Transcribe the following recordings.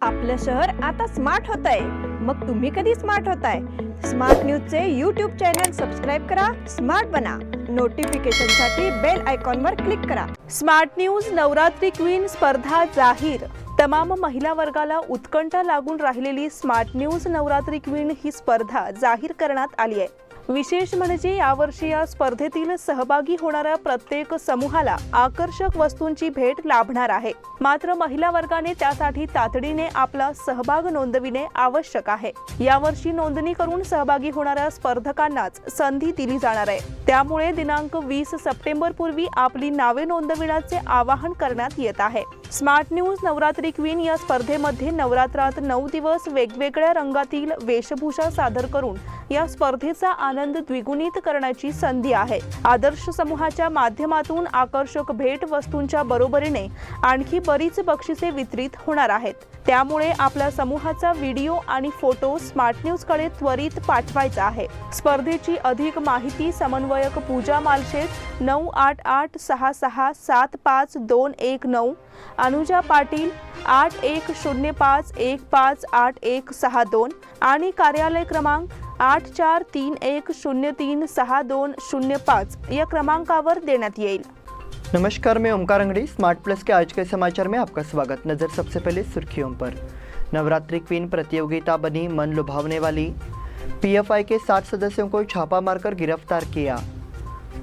आपलं शहर आता स्मार्ट होतंय. मग तुम्ही कधी स्मार्ट होताय? स्मार्ट न्यूजचे यूट्यूब चॅनल सबस्क्राईब करा, स्मार्ट बना. नोटिफिकेशनसाठी बेल आयकॉनवर क्लिक करा. स्मार्ट न्यूज नवरात्री क्वीन स्पर्धा जाहीर. तमाम महिला वर्गाला उत्कंठा लागून राहिलेली स्मार्ट न्यूज नवरात्री क्वीन ही स्पर्धा जाहीर करण्यात आली आहे. विशेष म्हणजे यावर्षी या स्पर्धेतील सहभागी होणाऱ्या प्रत्येक समूहाला आकर्षक वस्तूंची भेट लाभणार आहे. मात्र महिला वर्गाने त्यासाठी तातडीने आपला सहभाग नोंदविणे आवश्यक आहे. यावर्षी नोंदणी करून सहभागी होणाऱ्या स्पर्धकांनाच संधी दिली जाणार आहे. त्यामुळे दिनांक 20 सप्टेंबर पूर्वी आपली नावे नोंदविण्याचे आवाहन करण्यात येत आहे. स्मार्ट न्यूज नवरात्री क्वीन या स्पर्धेमध्ये नवरात्रात 9 दिवस वेगवेगळ्या रंगातील वेशभूषा सादर करून या स्पर्धेचा आनंद द्विगुणित करण्याची संधी आहे. आदर्श समूहाच्या माध्यमातून आकर्षक भेट वस्तूंच्या बरोबरीने आणखी बरीच बक्षिसे वितरित होणार आहेत. त्यामुळे आपल्या समूहाचा व्हिडिओ आणि फोटो स्मार्ट न्यूज कडे त्वरित पाठवायचा आहे. स्पर्धेची अधिक माहिती समन्वयक पूजा मालशेत 9886675219, अनुजा पाटील 8105158162 आणि कार्यालय क्रमांक 8431036205 या क्रमांकावर देण्यात येईल. नमस्कार, मैं ओमकार अंगड़ी। स्मार्ट प्लस के आज के समाचार में आपका स्वागत। नजर सबसे पहले सुर्खियों पर। नवरात्रि क्वीन प्रतियोगिता बनी मन लुभावने वाली। पीएफआई के 60 सदस्यों को छापा मारकर गिरफ्तार किया।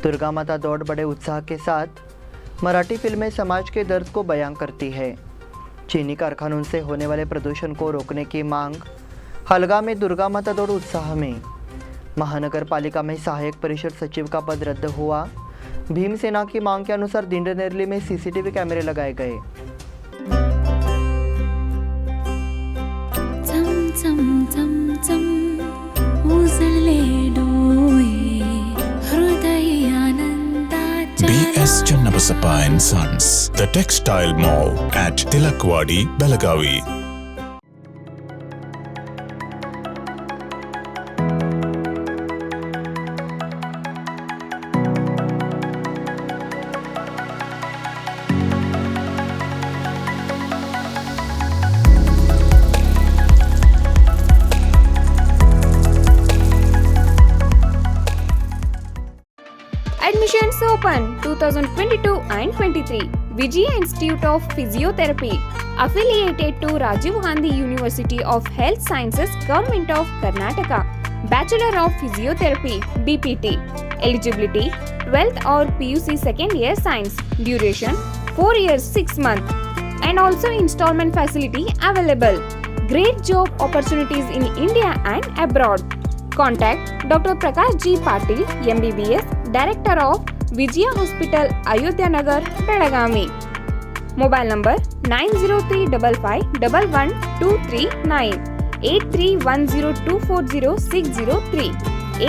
दुर्गा माता दौड़ बड़े उत्साह के साथ। मराठी फिल्में समाज के दर्द को बयां करती है। चीनी कारखानों से होने वाले प्रदूषण को रोकने की मांग। हलगा में दुर्गा माता दौड़ उत्साह में। महानगर पालिका में सहायक परिषद सचिव का पद रद्द हुआ। भीमसेना की मांग के अनुसार दिंडनेरली में सीसीटीवी कैमरे लगाए गए। BS Channabasappa and Sons, the Textile Mall at Tilakwadi, Belagavi. Admissions open 2022 and 23. Vijaya Institute of Physiotherapy, affiliated to Rajiv Gandhi University of Health Sciences, Government of Karnataka. Bachelor of Physiotherapy, BPT. Eligibility 12th or PUC second year science. Duration 4 years 6 months. And also installment facility available. Great job opportunities in India and abroad. Contact Dr. Prakash G. Patil, MBBS, Director of Vijaya Hospital, Ayodhya Nagar, Belagavi. Mobile number 9035511239, 8310240603,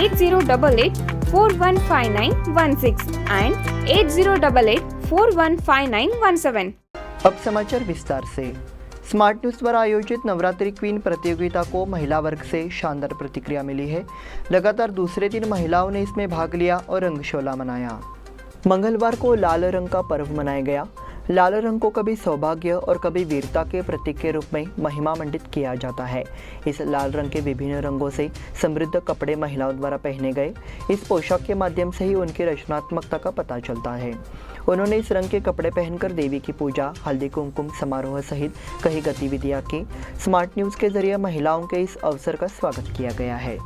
8088415916 and 8088415917. अब समाचार विस्तार से। Smart news द्वारा आयोजित Navratri queen प्रतियोगिता को महिला वर्ग से शानदार प्रतिक्रिया मिली है। लगातार दूसरे दिन महिलाओं ने इसमें भाग लिया और रंगशोला मनाया। मंगलवार को लाल रंग का पर्व मनाया गया। लाल रंग को कभी सौभाग्य और कभी वीरता के प्रतीक के रूप में महिमा मंडित किया जाता है। इस लाल रंग के विभिन्न रंगों से समृद्ध कपड़े महिलाओं द्वारा पहने गए। इस पोशाक के माध्यम से ही उनकी रचनात्मकता का पता चलता है। उन्होंने इस रंग के कपड़े पहनकर देवी की पूजा, हल्दी कुमकुम समारोह सहित कई गतिविधियां की। स्मार्ट न्यूज़ के जरिए महिलाओं के इस अवसर का स्वागत किया गया है।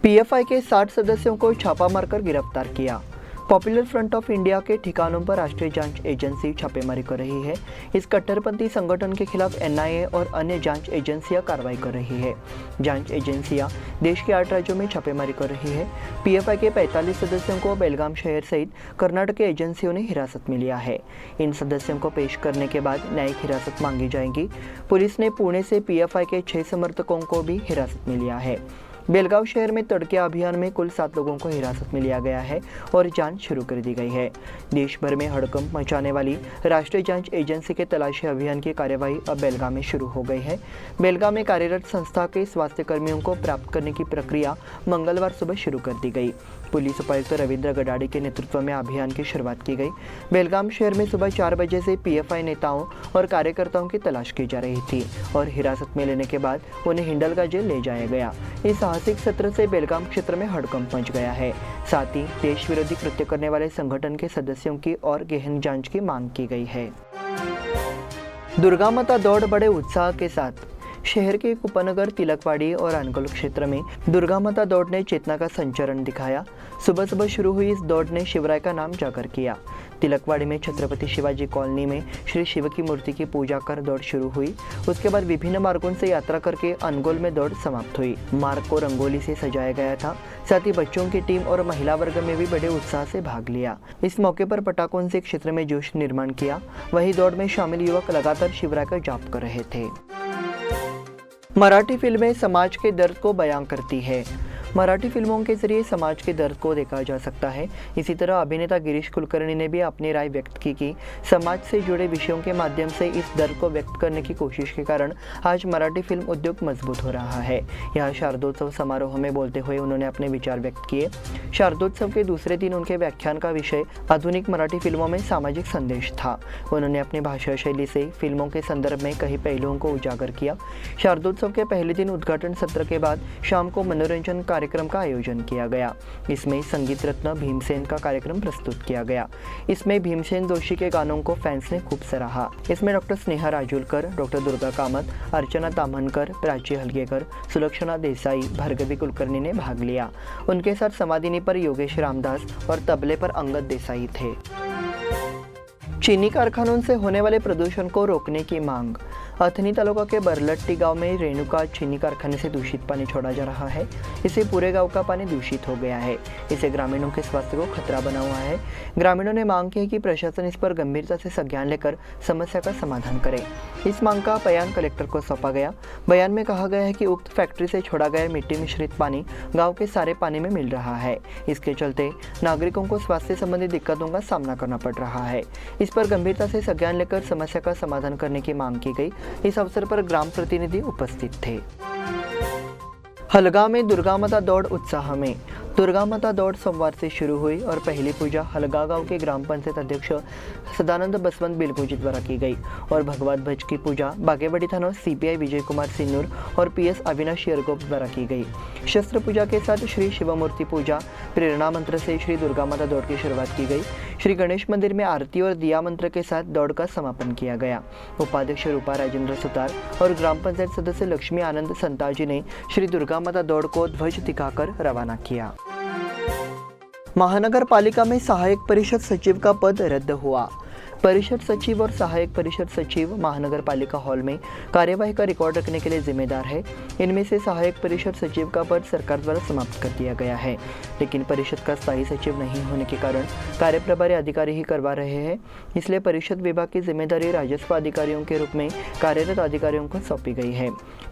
पीएफआई के 60 सदस्यों को छापा मारकर गिरफ्तार किया। पॉपुलर फ्रंट ऑफ इंडिया के ठिकानों पर राष्ट्रीय जांच एजेंसी छापेमारी कर रही है। इस कट्टरपंथी संगठन के खिलाफ एनआईए और अन्य जांच एजेंसियां कार्रवाई कर रही है। जांच एजेंसियां देश के 8 राज्यों में छापेमारी कर रही है। पीएफआई के 45 सदस्यों को बेलगाम शहर सहित कर्नाटक की एजेंसियों ने हिरासत में लिया है। इन सदस्यों को पेश करने के बाद न्यायिक हिरासत मांगी जाएगी। पुलिस ने पुणे से पीएफआई के 6 समर्थकों को भी हिरासत में लिया है। बेलगांव शहर में तड़के अभियान में कुल 7 लोगों को हिरासत में लिया गया है और जांच शुरू कर दी गई है। देश भर में हड़कंप मचाने वाली राष्ट्रीय जांच एजेंसी के तलाशी अभियान की कार्यवाही अब बेलगांव में शुरू हो गई है। बेलगांव में कार्यरत संस्था के स्वास्थ्य कर्मियों को प्राप्त करने की प्रक्रिया मंगलवार सुबह शुरू कर दी गई। पुलिस उपायुक्त रविंद्र गडाड़ी के नेतृत्व में अभियान की शुरुआत की गई। बेलगाम शहर में सुबह 4 बजे से पीएफआई नेताओं और कार्यकर्ताओं की तलाश की जा रही थी और हिरासत में लेने के बाद उन्हें हिंडलगा जेल ले जाया गया। इस साहसिक सत्र से बेलगाम क्षेत्र में हड़कंप मच गया है। साथ ही देश विरोधी कृत्य करने वाले संगठन के सदस्यों की और गहन जांच की मांग की गई है। दुर्गा माता दौड़ बड़े उत्साह के साथ शहर के उपनगर तिलकवाड़ी और अनगोल क्षेत्र में दुर्गा माता दौड़ ने चेतना का संचरण दिखाया। सुबह सुबह शुरू हुई इस दौड़ ने शिवराय का नाम जागर किया। तिलकवाड़ी में छत्रपति शिवाजी कॉलोनी में श्री शिव की मूर्ति की पूजा कर दौड़ शुरू हुई। उसके बाद विभिन्न मार्गों से यात्रा करके अनगोल में दौड़ समाप्त हुई। मार्ग को रंगोली से सजाया गया था। साथ ही बच्चों की टीम और महिला वर्ग में भी बड़े उत्साह से भाग लिया। इस मौके पर पटाखों से क्षेत्र में जोश निर्माण किया। वहीं दौड़ में शामिल युवक लगातार शिवराय का जाप कर रहे थे। मराठी फिल्में समाज के दर्द को बयां करती है। मराठी फिल्मों के जरिए समाज के दर्द को देखा जा सकता है। इसी तरह अभिनेता गिरीश कुलकर्णी ने भी अपनी राय व्यक्त की कि समाज से जुड़े विषयों के माध्यम से इस दर्द को व्यक्त करने की कोशिश के कारण आज मराठी फिल्म उद्योग मजबूत हो रहा है। यहाँ शारदोत्सव समारोह में बोलते हुए उन्होंने अपने विचार व्यक्त किए। शारदोत्सव के दूसरे दिन उनके व्याख्यान का विषय आधुनिक मराठी फिल्मों में सामाजिक संदेश था। उन्होंने अपनी भाषा शैली से फिल्मों के संदर्भ में कई पहलुओं को उजागर किया। शारदोत्सव के पहले दिन उद्घाटन सत्र के बाद शाम को मनोरंजन कार्यक्रम का आयोजन किया गया। इसमें संगीत रत्न भीमसेन का कार्यक्रम प्रस्तुत किया गया। इसमें भीमसेन जोशी के गानों को फैंस ने खूब सराहा। इसमें डॉक्टर स्नेहा राजूलकर, डॉक्टर दुर्गा कामत, अर्चना ताम्हनकर, प्राची हलगेकर, सुलक्षणा देसाई, भार्गवी कुलकर्णी ने भाग लिया। उनके साथ समाधिनी पर योगेश रामदास और तबले पर अंगद देसाई थे। चीनी कारखानों से होने वाले प्रदूषण को रोकने की मांग। अथनी तालुका के बरलट्टी गांव में रेणुका चीनी कारखाने से दूषित पानी छोड़ा जा रहा है। इससे पूरे गांव का पानी दूषित हो गया है। इससे ग्रामीणों के स्वास्थ्य को खतरा बना हुआ है। ग्रामीणों ने मांग की है कि प्रशासन इस पर गंभीरता से संज्ञान लेकर समस्या का समाधान करे। इस मांग का बयान कलेक्टर को सौंपा गया। बयान में कहा गया है कि उक्त फैक्ट्री से छोड़ा गया मिट्टी मिश्रित पानी गाँव के सारे पानी में मिल रहा है। इसके चलते नागरिकों को स्वास्थ्य संबंधी दिक्कतों का सामना करना पड़ रहा है। इस पर गंभीरता से संज्ञान लेकर समस्या का समाधान करने की मांग की गई। इस अवसर पर ग्राम प्रतिनिधि उपस्थित थे। हलगा में दुर्गा माता दौड़ उत्साह में। दुर्गा माता दौड़ सोमवार से शुरू हुई और पहली पूजा हलगा गांव के ग्राम पंचायत अध्यक्ष सदानंद बसवंत बिलगुजी द्वारा की गई और भगवत भज की पूजा बागेवाड़ी थाना सीपीआई विजय कुमार सिन्नूर और पीएस अविनाश यरगोप द्वारा की गई। शस्त्र पूजा के साथ श्री शिवमूर्ति पूजा प्रेरणा मंत्र से श्री दुर्गा माता दौड़ की शुरुआत की गई। श्री गणेश मंदिर में आरती और दिया मंत्र के साथ दौड़ का समापन किया गया। उपाध्यक्ष रूपा राजेंद्र सुतार और ग्राम पंचायत सदस्य लक्ष्मी आनंद संताजी ने श्री दुर्गा माता दौड़ को ध्वज दिखाकर रवाना किया। महानगर पालिका में सहायक परिषद सचिव का पद रद्द हुआ। परिषद सचिव और सहायक परिषद सचिव महानगर पालिका हॉल में कार्यवाही का रिकॉर्ड रखने के लिए जिम्मेदार है। इनमें से सहायक परिषद सचिव का पद सरकार द्वारा समाप्त कर दिया गया है, लेकिन परिषद का स्थायी सचिव नहीं होने के कारण कार्यप्रभारी अधिकारी ही करवा रहे हैं। इसलिए परिषद विभाग की जिम्मेदारी राजस्व अधिकारियों के रूप में कार्यरत अधिकारियों को सौंपी गई है।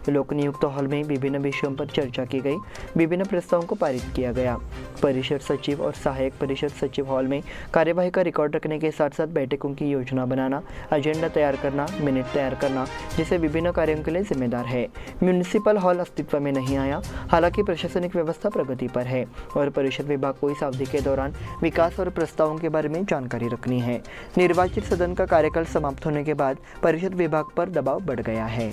लोक नियुक्त हॉल में विभिन्न विषयों पर चर्चा की गई। विभिन्न प्रस्तावों को पारित किया गया। परिषद सचिव और सहायक परिषद सचिव हॉल में कार्यवाही का रिकॉर्ड रखने के साथ साथ बैठकों की योजना बनाना, एजेंडा तैयार करना, मिनट तैयार करना जैसे विभिन्न कार्यों के लिए जिम्मेदार है। म्यूनिसिपल हॉल अस्तित्व में नहीं आया। हालांकि प्रशासनिक व्यवस्था प्रगति पर है और परिषद विभाग को इस अवधि के दौरान विकास और प्रस्तावों के बारे में जानकारी रखनी है। निर्वाचित सदन का कार्यकाल समाप्त होने के बाद परिषद विभाग पर दबाव बढ़ गया है।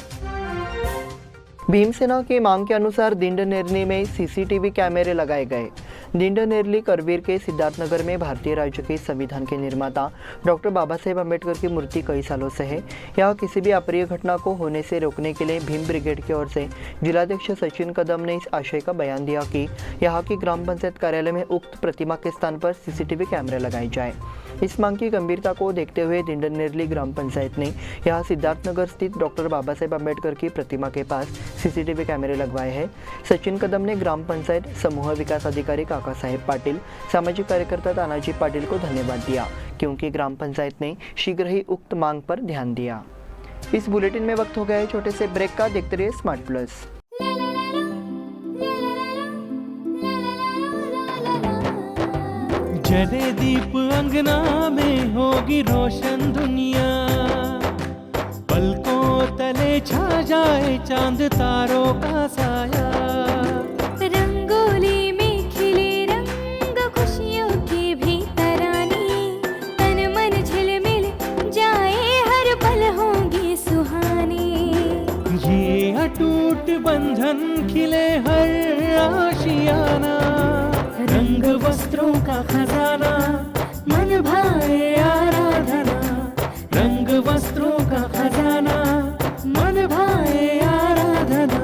भीमसेना की मांग के अनुसार दिंडनेरली में सीसीटीवी कैमरे लगाए गए। दिंडनेरली करवीर के सिद्धार्थनगर में भारतीय राज्य के संविधान के निर्माता डॉक्टर बाबा साहेब अम्बेडकर की मूर्ति कई सालों से है। यहाँ किसी भी अप्रिय घटना को होने से रोकने के लिए भीम ब्रिगेड की ओर से जिलाध्यक्ष सचिन कदम ने इस आशय का बयान दिया कि यहाँ की ग्राम पंचायत कार्यालय में उक्त प्रतिमा के स्थान पर सीसीटीवी कैमरे लगाए जाए। इस मांग की गंभीरता को देखते हुए दिंडनेरली ग्राम पंचायत ने यहाँ सिद्धार्थनगर स्थित डॉक्टर बाबा साहेब अम्बेडकर की प्रतिमा के पास सीसीटीवी कैमरे लगवाए हैं। सचिन कदम ने ग्राम पंचायत समूह विकास अधिकारी काका साहेब पाटिल, सामाजिक कार्यकर्ता तानाजी पाटिल को धन्यवाद दिया क्योंकि ग्राम पंचायत ने शीघ्र ही उक्त मांग पर ध्यान दिया। इस बुलेटिन में वक्त हो गया है छोटे से ब्रेक का। देखते रहिए स्मार्ट प्लस। जले दीप अंगना में होगी रोशन दुनिया, पलकों तले छा जाए चांद तारों का साया, रंगोली में खिले रंग ये अटूट बंधन खिले हर आशियाना, रंग वस्त्रों का खजाना मन भाए आराधना, रंग वस्त्रों का खजाना मन भाए आराधना।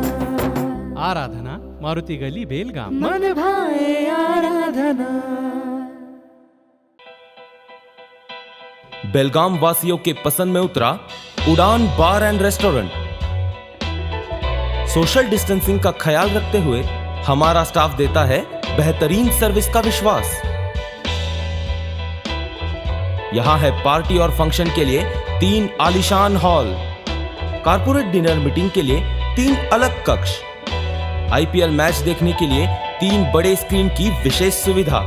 आराधना मारुति गली बेलगाम, मन भाए आराधना। बेलगाम वासियों के पसंद में उतरा उड़ान बार एंड रेस्टोरेंट। सोशल डिस्टेंसिंग का ख्याल रखते हुए हमारा स्टाफ देता है बेहतरीन सर्विस का विश्वास। यहां है पार्टी और फंक्शन के लिए 3 आलीशान हॉल, कारपोरेट डिनर मीटिंग के लिए 3 अलग कक्ष, आईपीएल मैच देखने के लिए 3 बड़े स्क्रीन की विशेष सुविधा।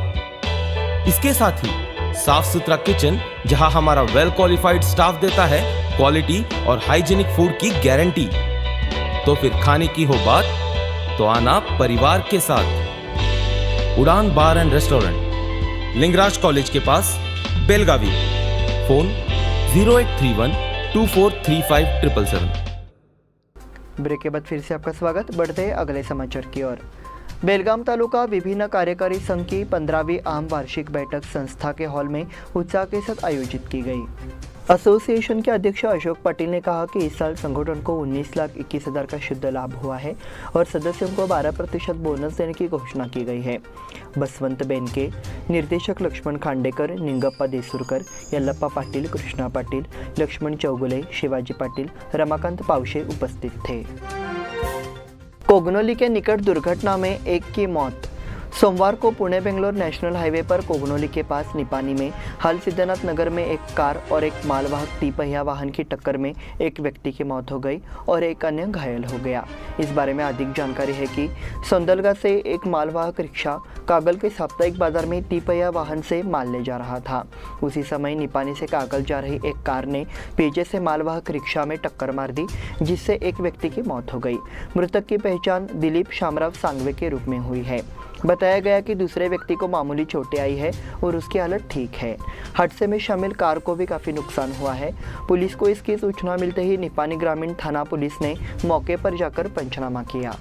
इसके साथ ही साफ सुथरा किचन, जहां हमारा वेल क्वालिफाइड स्टाफ देता है क्वालिटी और हाइजीनिक फूड की गारंटी। तो फिर खाने की हो बात तो आना परिवार के साथ। उड़ान बार एंड रेस्टोरेंट, लिंगराज कॉलेज के पास, बेलगावी। फोन 0831 2435 777। ब्रेक के बाद फिर से आपका स्वागत। बढ़ते हैं अगले समाचार की ओर। बेलगाम तालुका विभिन्न कार्यकारी संघ की 15वीं आम वार्षिक बैठक संस्था के हॉल में उत्साह के साथ आयोजित की गई। एसोसिएशन के अध्यक्ष अशोक पाटिल ने कहा कि इस साल संगठन को 19,21,000 का शुद्ध लाभ हुआ है और सदस्यों को 12% बोनस देने की घोषणा की गई है। बसवंत बेनके, निर्देशक लक्ष्मण खांडेकर, निंगप्पा देसुरकर, यल्लप्पा पाटिल, कृष्णा पाटिल, लक्ष्मण चौगुले, शिवाजी पाटिल, रमाकांत पावशे उपस्थित थे। कोगनोली के निकट दुर्घटना में एक की मौत। सोमवार को पुणे बेंगलोर नेशनल हाईवे पर कोगनोली के पास निपानी में हाल सिद्धनाथ नगर में एक कार और एक मालवाहक तिपहिया वाहन की टक्कर में एक व्यक्ति की मौत हो गई और एक अन्य घायल हो गया। इस बारे में अधिक जानकारी है कि सोंदलगा से एक मालवाहक रिक्शा कागल के साप्ताहिक बाजार में तिपहिया वाहन से माल ले जा रहा था। उसी समय निपानी से कागल जा रही एक कार ने पीछे से मालवाहक रिक्शा में टक्कर मार दी, जिससे एक व्यक्ति की मौत हो गई। मृतक की पहचान दिलीप शामराव सांगवे के रूप में हुई है। बताया गया कि दूसरे व्यक्ति को मामूली चोटें आई है और उसकी हालत ठीक है। हादसे में शामिल कार को भी काफ़ी नुकसान हुआ है। पुलिस को इसकी सूचना मिलते ही निपानी ग्रामीण थाना पुलिस ने मौके पर जाकर पंचनामा किया।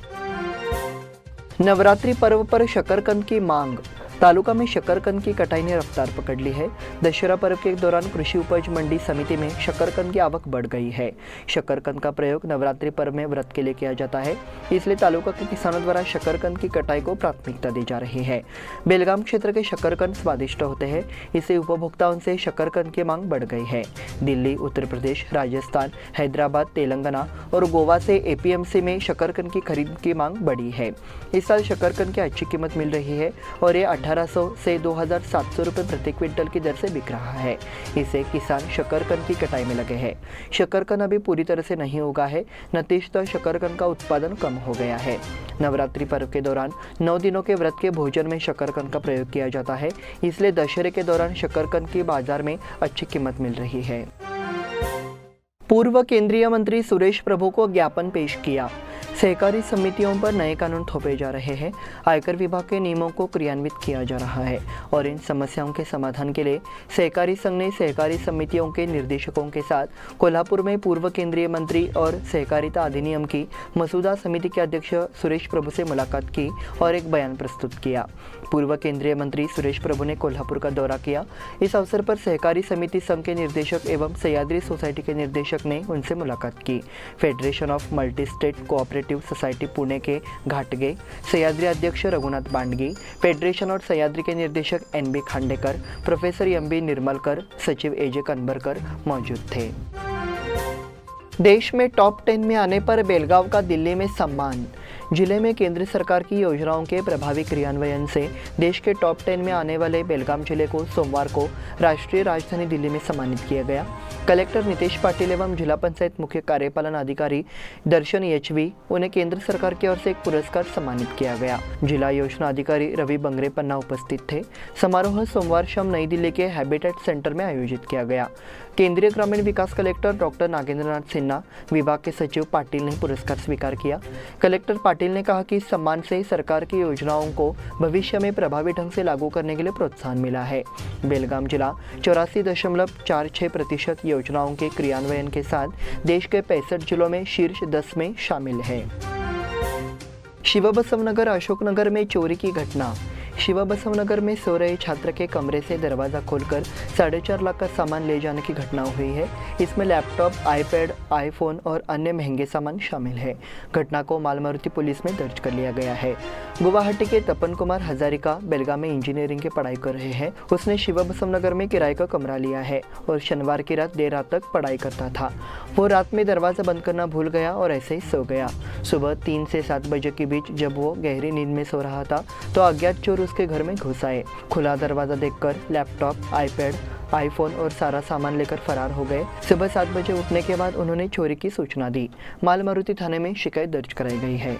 नवरात्रि पर्व पर शकरकंद की मांग। तालुका में शकरकंद की कटाई ने रफ्तार पकड़ ली है। दशहरा पर्व के दौरान कृषि उपज मंडी समिति में शकरकंद की आवक बढ़ गई है। शकरकंद का प्रयोग नवरात्रि पर्व में व्रत के लिए किया जाता है, इसलिए तालुका के किसानों द्वारा शकरकंद की कटाई को प्राथमिकता दी जा रही है। बेलगाम क्षेत्र के शकरकंद स्वादिष्ट होते हैं, इससे उपभोक्ताओं से शकरकंद की मांग बढ़ गई है। दिल्ली, उत्तर प्रदेश, राजस्थान, हैदराबाद, तेलंगाना और गोवा से एपीएमसी में शकरकंद की खरीद की मांग बढ़ी है। इस साल शकरकंद की अच्छी कीमत मिल रही है और ये 1800 से 2700 रुपये प्रति क्विंटल की दर से बिक रहा है। इससे किसान शकरकंद की कटाई में लगे हैं। शकरकंद अभी पूरी तरह से नहीं उगा है, नतीजतः शकरकंद का उत्पादन कम हो गया है। नवरात्रि पर्व के दौरान 9 दिनों के व्रत के भोजन में शकरकंद का प्रयोग किया जाता है, इसलिए दशहरे के दौरान शकरकंद की बाजार में अच्छी कीमत मिल रही है। पूर्व केंद्रीय मंत्री सुरेश प्रभु को ज्ञापन पेश किया। सहकारी समितियों पर नए कानून थोपे जा रहे हैं। आयकर विभाग के नियमों को क्रियान्वित किया जा रहा है और इन समस्याओं के समाधान के लिए सहकारी संघ ने सहकारी समितियों के निर्देशकों के साथ कोल्हापुर में पूर्व केंद्रीय मंत्री और सहकारिता अधिनियम की मसूदा समिति के अध्यक्ष सुरेश प्रभु से मुलाकात की और एक बयान प्रस्तुत किया। पूर्व केंद्रीय मंत्री सुरेश प्रभु ने कोल्हापुर का दौरा किया। इस अवसर पर सहकारी समिति संघ के निर्देशक एवं सह्याद्री सोसाइटी के निर्देशक ने उनसे मुलाकात की। Federation of multi state cooperative society Pune के घाटगे, सह्याद्री अध्यक्ष रघुनाथ बांडगी, फेडरेशन और सह्याद्री के निर्देशक NB Khandekar, professor MB Nirmalkar, सचिव AJ कनबरकर मौजूद थे। देश में टॉप 10 में आने पर बेलगाव का दिल्ली में सम्मान। जिले में केंद्र सरकार की योजनाओं के प्रभावी क्रियान्वयन से देश के टॉप 10 में आने वाले बेलगाम जिले को सोमवार को राष्ट्रीय राजधानी दिल्ली में सम्मानित किया गया। कलेक्टर नितेश पाटिल एवं जिला पंचायत मुख्य कार्यपालन अधिकारी दर्शन HV उन्हें केंद्र सरकार की ओर से एक पुरस्कार सम्मानित किया गया। जिला योजना अधिकारी रवि बंगरे पन्ना उपस्थित थे। समारोह सोमवार शाम नई दिल्ली के हैबिटेट सेंटर में आयोजित किया गया। केंद्रीय ग्रामीण विकास कलेक्टर डॉक्टर नागेंद्रनाथ सिन्हा, विभाग के सचिव पाटिल ने पुरस्कार स्वीकार किया। कलेक्टर पाटिल ने कहा कि इस सम्मान से सरकार की योजनाओं को भविष्य में प्रभावी ढंग से लागू करने के लिए प्रोत्साहन मिला है। बेलगाम जिला 84.46% योजनाओं के क्रियान्वयन के साथ देश के 65 जिलों में शीर्ष 10 में शामिल है। शिवबसवनगर अशोकनगर में चोरी की घटना। शिवबसवनगर में सो रहे छात्र के कमरे से दरवाज़ा खोलकर 4.5 लाख का सामान ले जाने की घटना हुई है। इसमें लैपटॉप, आईपैड, आईफोन और अन्य महंगे सामान शामिल है। घटना को मालमारुति पुलिस में दर्ज कर लिया गया है। गुवाहाटी के तपन कुमार हजारिका बेलगाम में इंजीनियरिंग की पढ़ाई कर रहे हैं। उसने शिवबसवनगर में किराए का कमरा लिया है और शनिवार की रात देर रात तक पढ़ाई करता था। वो रात में दरवाज़ा बंद करना भूल गया और ऐसे ही सो गया। सुबह 3 से 7 बजे के बीच जब वो गहरी नींद में सो रहा था तो अज्ञात चोर उसके घर में घुस आए। खुला दरवाज़ा देखकर लैपटॉप, आईपैड, आईफोन और सारा सामान लेकर फरार हो गए। सुबह 7 बजे उठने के बाद उन्होंने चोरी की सूचना दी। मालमारुति थाने में शिकायत दर्ज कराई गई है।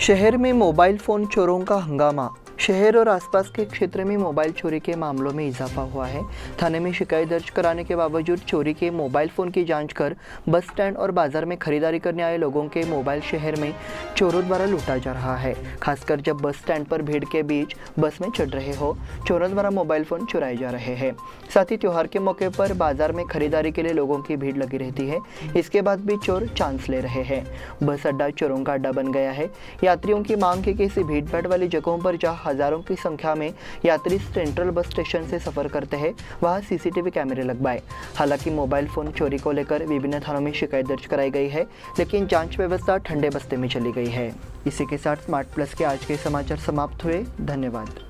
शहर में मोबाइल फ़ोन चोरों का हंगामा। शहर और आसपास के क्षेत्र में मोबाइल चोरी के मामलों में इजाफा हुआ है। थाने में शिकायत दर्ज कराने के बावजूद चोरी के मोबाइल फ़ोन की जांच कर बस स्टैंड और बाजार में खरीदारी करने आए लोगों के मोबाइल शहर में चोरों द्वारा लूटा जा रहा है। खासकर जब बस स्टैंड पर भीड़ के बीच बस में चढ़ रहे हो, चोरों द्वारा मोबाइल फ़ोन चुराए जा रहे हैं। साथ ही त्योहार के मौके पर बाजार में खरीदारी के लिए लोगों की भीड़ लगी रहती है। इसके बाद भी चोर चांस ले रहे हैं। बस अड्डा चोरों का अड्डा बन गया है। यात्रियों की मांग है कि ऐसी भीड़ भाड़ वाली जगहों पर जहाँ हजारों की संख्या में यात्री सेंट्रल बस स्टेशन से सफर करते हैं, वहां सीसीटीवी कैमरे लगवाए। हालांकि मोबाइल फोन चोरी को लेकर विभिन्न थानों में शिकायत दर्ज कराई गई है, लेकिन जांच व्यवस्था ठंडे बस्ते में चली गई है। इसी के साथ स्मार्ट प्लस के आज के समाचार समाप्त हुए। धन्यवाद।